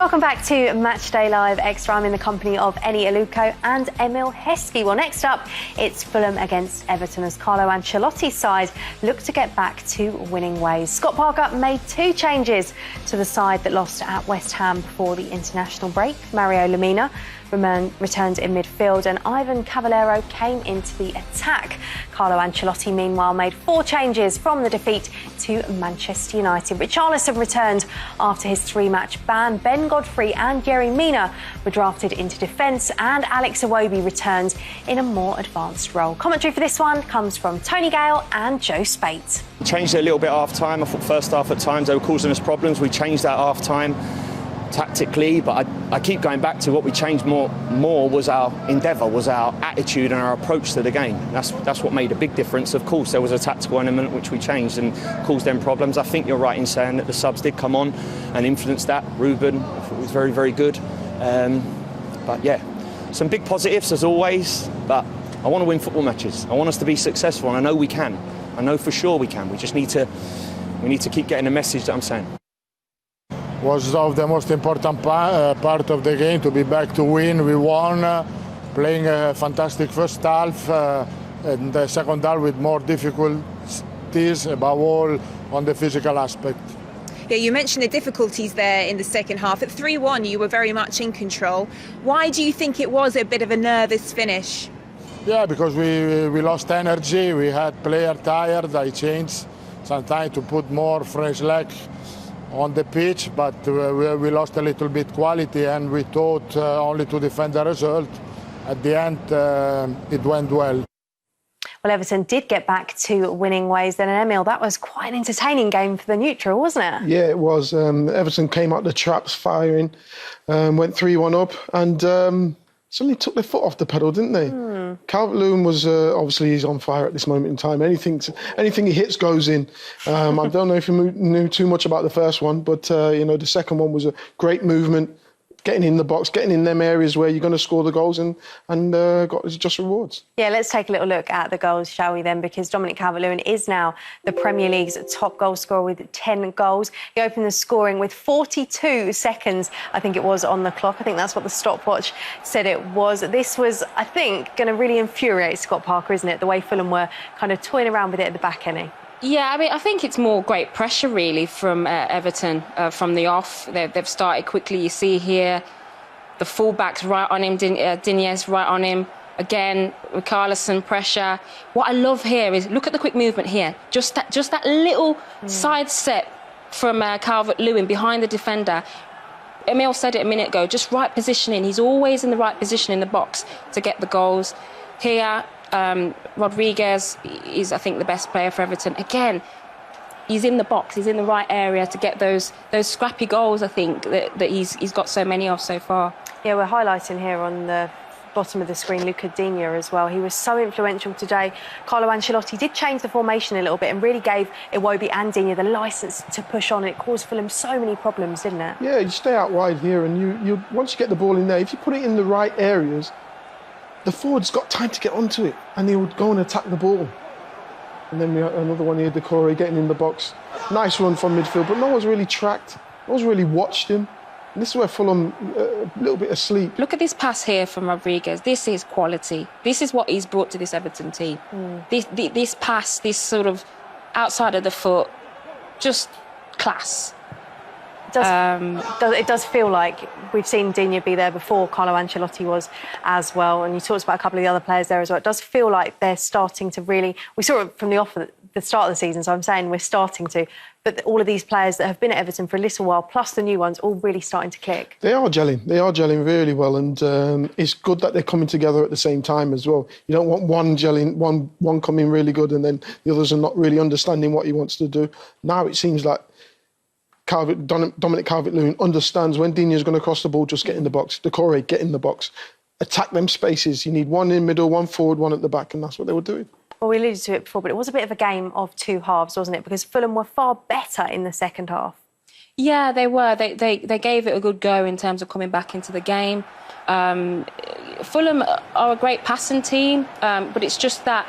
Welcome back to Matchday Live Extra. I'm in the company of Eni Aluko and Emil Heskey. Well, next up, it's Fulham against Everton as Carlo Ancelotti's side look to get back to winning ways. Scott Parker made two changes to the side that lost at West Ham before the international break. Mario Lemina returned in midfield and Ivan Cavallero came into the attack. Carlo Ancelotti, meanwhile, made four changes from the defeat to Manchester United. Richarlison returned after his three-match ban. Ben Godfrey and Yerry Mina were drafted into defence and Alex Iwobi returned in a more advanced role. Commentary for this one comes from Tony Gale and Joe Spate. Changed it a little bit half-time. I thought first half at times they were causing us problems. We changed that half-time tactically, but I keep going back to what we changed more was our endeavour, was our attitude and our approach to the game. That's what made a big difference. Of course, there was a tactical element which we changed and caused them problems. I think you're right in saying that the subs did come on and influence that. Ruben was very, very good. But yeah, some big positives as always, but I want to win football matches. I want us to be successful, and I know we can. I know for sure we can. We just need to keep getting the message that I'm saying. Was of the most important part of the game to be back to win. We won, playing a fantastic first half, and the second half with more difficulties, above all on the physical aspect. Yeah, you mentioned the difficulties there in the second half. At 3-1, you were very much in control. Why do you think it was a bit of a nervous finish? Yeah, because we lost energy. We had player tired. I changed sometimes to put more fresh legs on the pitch, but we lost a little bit quality and we thought only to defend the result. At the end, it went well. Well, Everton did get back to winning ways then, and Emil, that was quite an entertaining game for the neutral, wasn't it? Yeah, it was. Everton came out the traps firing, went 3-1 up and suddenly took their foot off the pedal, didn't they? Calvert-Lewin was obviously he's on fire at this moment in time. Anything he hits goes in. I don't know if you knew too much about the first one, but the second one was a great movement, getting in the box, getting in them areas where you're going to score the goals and got just rewards. Yeah, let's take a little look at the goals, shall we then? Because Dominic Calvert-Lewin is now the Premier League's top goal scorer with 10 goals. He opened the scoring with 42 seconds, I think it was, on the clock. I think that's what the stopwatch said it was. This was, I think, going to really infuriate Scott Parker, isn't it? The way Fulham were kind of toying around with it at the back, Eni. Yeah, I mean, I think it's more great pressure, really, from Everton from the off. They've started quickly. You see here the fullbacks right on him, Diaz right on him. Again, Richarlison pressure. What I love here is, look at the quick movement here. Just that little side step from Calvert-Lewin behind the defender. Emil said it a minute ago, just right positioning. He's always in the right position in the box to get the goals. Here, Rodriguez is, I think, the best player for Everton. Again, he's in the box, he's in the right area to get those scrappy goals, I think, that he's got so many of so far. Yeah, we're highlighting here on the bottom of the screen Luca Digne as well. He was so influential today. Carlo Ancelotti did change the formation a little bit and really gave Iwobi and Digne the licence to push on. It caused Fulham so many problems, didn't it? Yeah, you stay out wide here and you once you get the ball in there, if you put it in the right areas, the forward's got time to get onto it and they would go and attack the ball. And then we had another one here, Decore getting in the box. Nice run from midfield, but no one's really tracked. No one's really watched him. And this is where Fulham a little bit asleep. Look at this pass here from Rodriguez. This is quality. This is what he's brought to this Everton team. This pass, this sort of outside of the foot, just class. It does feel like we've seen Digne be there before. Carlo Ancelotti was as well, and you talked about a couple of the other players there as well. It does feel like they're starting to really. We saw it from the off at the start of the season, so I'm saying we're starting to. But all of these players that have been at Everton for a little while, plus the new ones, all really starting to click. They are gelling. They are gelling really well, and it's good that they're coming together at the same time as well. You don't want one gelling, one coming really good, and then the others are not really understanding what he wants to do. Now it seems like Dominic Calvert-Lewin understands when Digne is going to cross the ball, just get in the box. Decore, get in the box. Attack them spaces. You need one in middle, one forward, one at the back, and that's what they were doing. Well, we alluded to it before, but it was a bit of a game of two halves, wasn't it? Because Fulham were far better in the second half. Yeah, they were. They gave it a good go in terms of coming back into the game. Fulham are a great passing team, but it's just that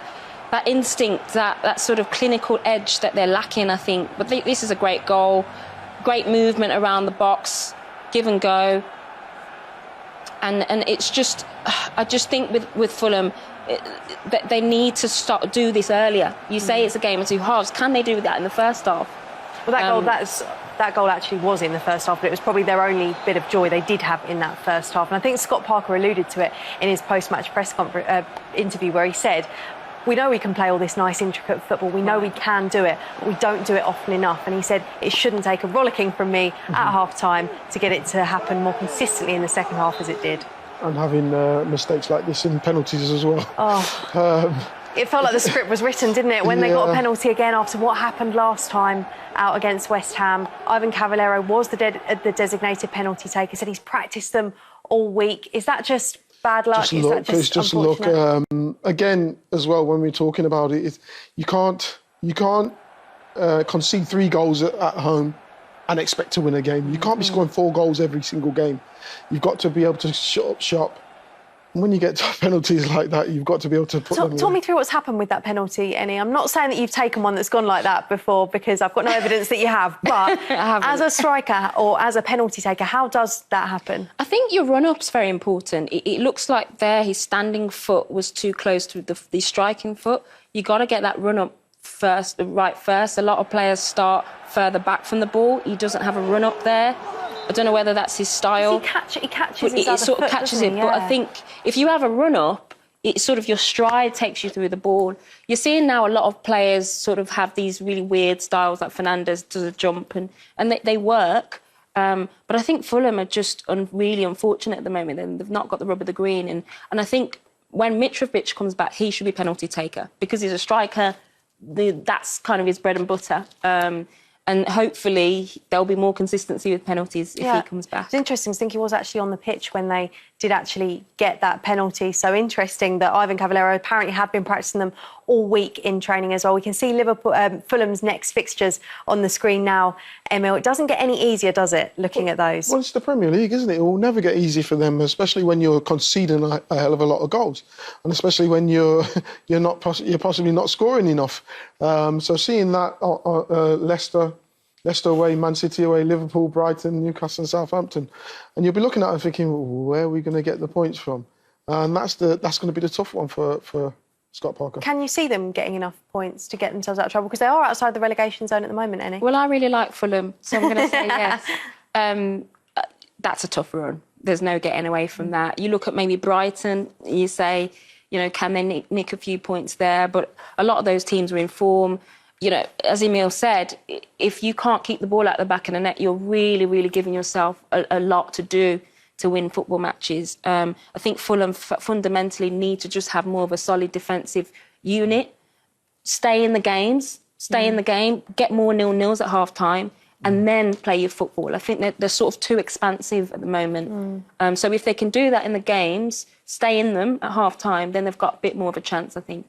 instinct, that sort of clinical edge that they're lacking, I think. But this is a great goal. Great movement around the box. give and go. And it's just, I just think with Fulham, that they need to do this earlier. You say it's a game of two halves. Can they do that in the first half? Well, that goal actually was in the first half, but it was probably their only bit of joy they did have in that first half. And I think Scott Parker alluded to it in his post-match press conference interview, where he said, we know we can play all this nice, intricate football. We know we can do it, but we don't do it often enough. And he said it shouldn't take a rollicking from me at half-time to get it to happen more consistently in the second half as it did. And having mistakes like this in penalties as well. It felt like the script was written, didn't it? When they got a penalty again after what happened last time out against West Ham. Ivan Cavallero was the designated penalty taker. Said he's practiced them all week. Is that just bad luck? It's just luck. Again, as well, when we're talking about it, you can't concede 3 goals at home and expect to win a game. You can't be scoring 4 goals every single game. You've got to be able to shut up shop. And when you get to penalties like that, you've got to be able to put them in. Talk me through what's happened with that penalty, Ennie. I'm not saying that you've taken one that's gone like that before, because I've got no evidence that you have. But as a striker or as a penalty taker, how does that happen? I think your run-up's very important. It looks like there his standing foot was too close to the striking foot. You got to get that run-up first. A lot of players start further back from the ball. He doesn't have a run-up there. I don't know whether that's his style. He catches his other foot, catches it. Yeah. But I think if you have a run-up, it's sort of your stride takes you through the ball. You're seeing now a lot of players sort of have these really weird styles, like Fernandes does a jump, and they work. But I think Fulham are just really unfortunate at the moment, and they've not got the rub of the green. And I think when Mitrovic comes back, he should be penalty taker, because he's a striker. That's kind of his bread and butter. And hopefully there'll be more consistency with penalties if he comes back. It's interesting. I think he was actually on the pitch when they did actually get that penalty. So interesting that Ivan Cavallero apparently had been practicing them all week in training as well. We can see Fulham's next fixtures on the screen now, Emil. It doesn't get any easier, does it, looking at those? Well, it's the Premier League, isn't it? It will never get easy for them, especially when you're conceding a hell of a lot of goals, and especially when you're possibly not scoring enough. So seeing that Leicester away, Man City away, Liverpool, Brighton, Newcastle and Southampton. And you'll be looking at it thinking, where are we going to get the points from? And that's going to be the tough one for Scott Parker. Can you see them getting enough points to get themselves out of trouble? Because they are outside the relegation zone at the moment, Ennie. Well, I really like Fulham, so I'm going to say yes. That's a tough run. There's no getting away from that. You look at maybe Brighton, you say, can they nick a few points there? But a lot of those teams are in form. As Emil said, if you can't keep the ball out the back of the net, you're really, really giving yourself a lot to do to win football matches. I think Fulham fundamentally need to just have more of a solid defensive unit, stay in the games, get more 0-0s at half-time, and then play your football. I think they're sort of too expansive at the moment. So if they can do that in the games, stay in them at half-time, then they've got a bit more of a chance, I think.